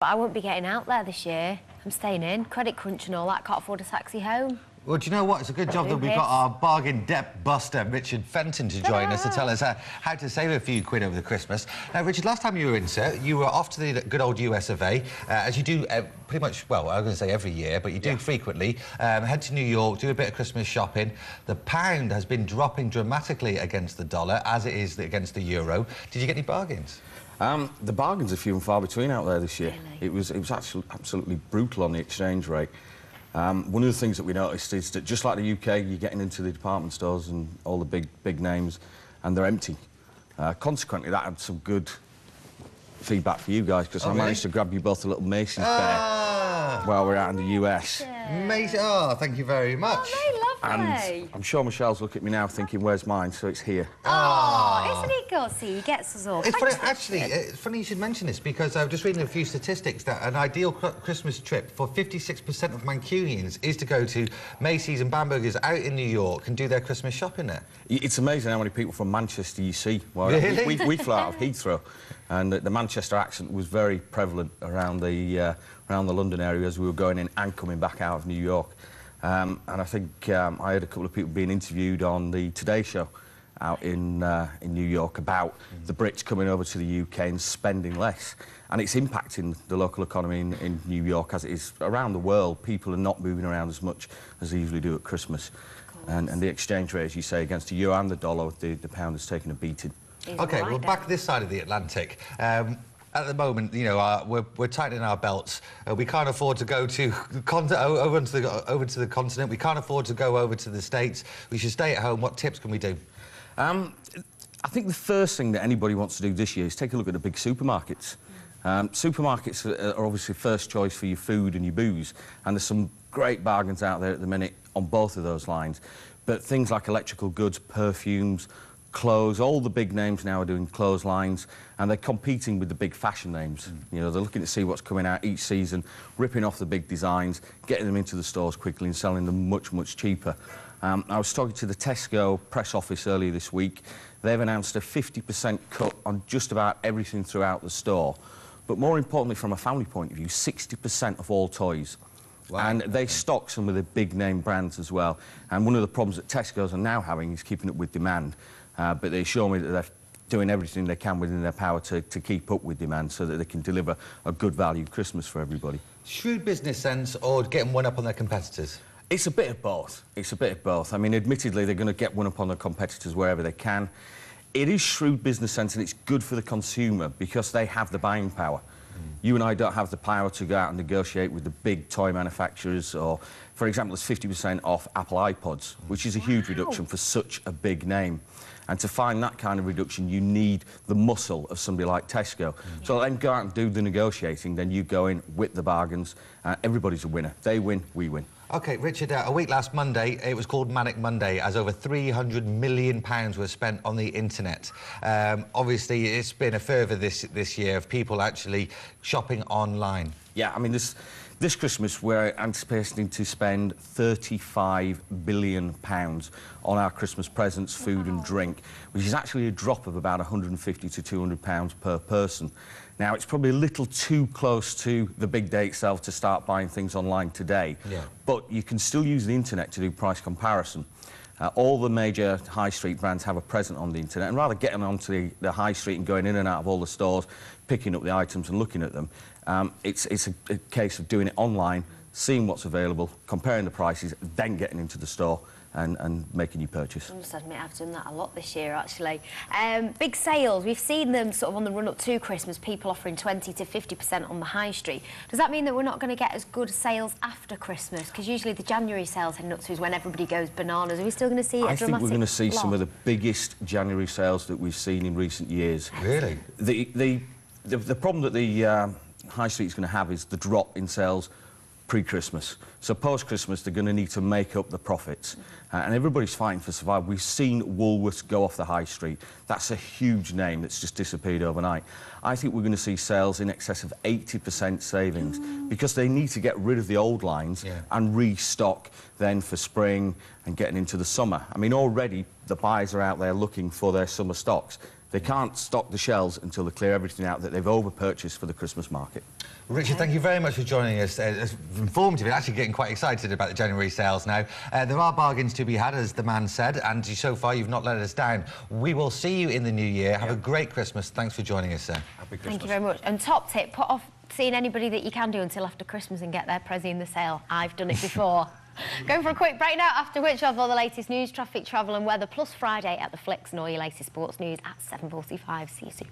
But I won't be getting out there this year. I'm staying in. Credit crunch and all that. Can't afford a taxi home. Well, do you know what? It's a good job that we've got our bargain depth buster, Richard Fenton, to join us to tell us how to save a few quid over the Christmas. Now, Richard, last time you were in, sir, you were off to the good old US of A, as you do pretty much, well, I was going to say every year, but you do frequently. Head to New York, do a bit of Christmas shopping. The pound has been dropping dramatically against the dollar, as it is against the euro. Did you get any bargains? The bargains are few and far between out there this year. Really? It was actually absolutely brutal on the exchange rate. One of the things that we noticed is that just like the UK, you're getting into the department stores and all the big names, and they're empty. Consequently, that had some good feedback for you guys, because I managed to grab you both a little Macy's bear while we're out in the US. Macy's, oh, thank you very much. Oh, they lovely. And I'm sure Michelle's looking at me now thinking, where's mine? So it's here. Oh, isn't it good? See, he gets us all. It's funny, actually, it's funny you should mention this, because I was just reading a few statistics that an ideal Christmas trip for 56% of Mancunians is to go to Macy's and Bamberger's out in New York and do their Christmas shopping there. It's amazing how many people from Manchester you see. Well, really? we flew out of Heathrow, and the Manchester accent was very prevalent around the London area as we were going in and coming back out of New York. And I think I heard a couple of people being interviewed on the Today Show out in New York about the Brits coming over to the UK and spending less. And it's impacting the local economy in New York as it is around the world. People are not moving around as much as they usually do at Christmas. And the exchange rate, as you say, against the euro and the dollar, the pound has taken a beating. OK, well, back this side of the Atlantic. At the moment, you know, we're tightening our belts. We can't afford to go to over to the continent. We can't afford to go over to the States. We should stay at home. What tips can we do? I think the first thing that anybody wants to do this year is take a look at the big supermarkets. Supermarkets are obviously first choice for your food and your booze, and there's some great bargains out there at the minute on both of those lines. But things like electrical goods, perfumes, clothes, all the big names now are doing clothes lines, and they're competing with the big fashion names. You know, they're looking to see what's coming out each season, ripping off the big designs, getting them into the stores quickly and selling them much cheaper. I was talking to the Tesco press office earlier this week. They've announced a 50% cut on just about everything throughout the store. But more importantly, from a family point of view, 60% of all toys. Wow. And they stock some of the big name brands as well. And one of the problems that Tesco's are now having is keeping up with demand. But they assure me that they're doing everything they can within their power to keep up with demand so that they can deliver a good value Christmas for everybody. Shrewd business sense or getting one up on their competitors? It's a bit of both. It's a bit of both. I mean, admittedly, they're going to get one up on their competitors wherever they can. It is shrewd business sense, and it's good for the consumer because they have the buying power. You and I don't have the power to go out and negotiate with the big toy manufacturers, or, for example, there's 50% off Apple iPods, which is a huge reduction for such a big name. And to find that kind of reduction, you need the muscle of somebody like Tesco. So then go out and do the negotiating, then you go in with the bargains. Everybody's a winner. They win, we win. OK, Richard, a week last Monday, it was called Manic Monday, as over £300 million were spent on the internet. Obviously, it's been a fervour this year of people actually shopping online. Yeah, I mean, this Christmas, we're anticipating to spend £35 billion on our Christmas presents, food and drink, which is actually a drop of about £150 to £200 per person. Now, it's probably a little too close to the big day itself to start buying things online today, but you can still use the internet to do price comparison. All the major high street brands have a present on the internet, and rather getting onto the high street and going in and out of all the stores, picking up the items and looking at them, it's a case of doing it online, seeing what's available, comparing the prices, then getting into the store and making your purchase. I must admit, I've done that a lot this year, actually. Big sales, we've seen them sort of on the run-up to Christmas, people offering 20 to 50% on the high street. Does that mean that we're not going to get as good sales after Christmas? Because usually the January sales heading up to is when everybody goes bananas. Are we still going to see a dramatic I think we're going to see loss? some of the biggest January sales that we've seen in recent years. Really? The problem that the high street is going to have is the drop in sales pre-Christmas. So post-Christmas, they're going to need to make up the profits. And everybody's fighting for survival. We've seen Woolworths go off the high street. That's a huge name that's just disappeared overnight. I think we're going to see sales in excess of 80% savings because they need to get rid of the old lines and restock then for spring and getting into the summer. I mean, already the buyers are out there looking for their summer stocks. They can't stock the shelves until they clear everything out that they've over-purchased for the Christmas market. Richard, thank you very much for joining us. It's informative and actually getting quite excited about the January sales now. There are bargains to be had, as the man said, and so far you've not let us down. We will see you in the new year. Have a great Christmas. Thanks for joining us, sir. Happy Christmas. Thank you very much. And top tip, put off seeing anybody that you can do until after Christmas and get their prezi in the sale. I've done it before. Going for a quick break now, after which I'll have all the latest news, traffic, travel and weather, plus Friday at the Flicks and all your latest sports news at 7:45. See you soon.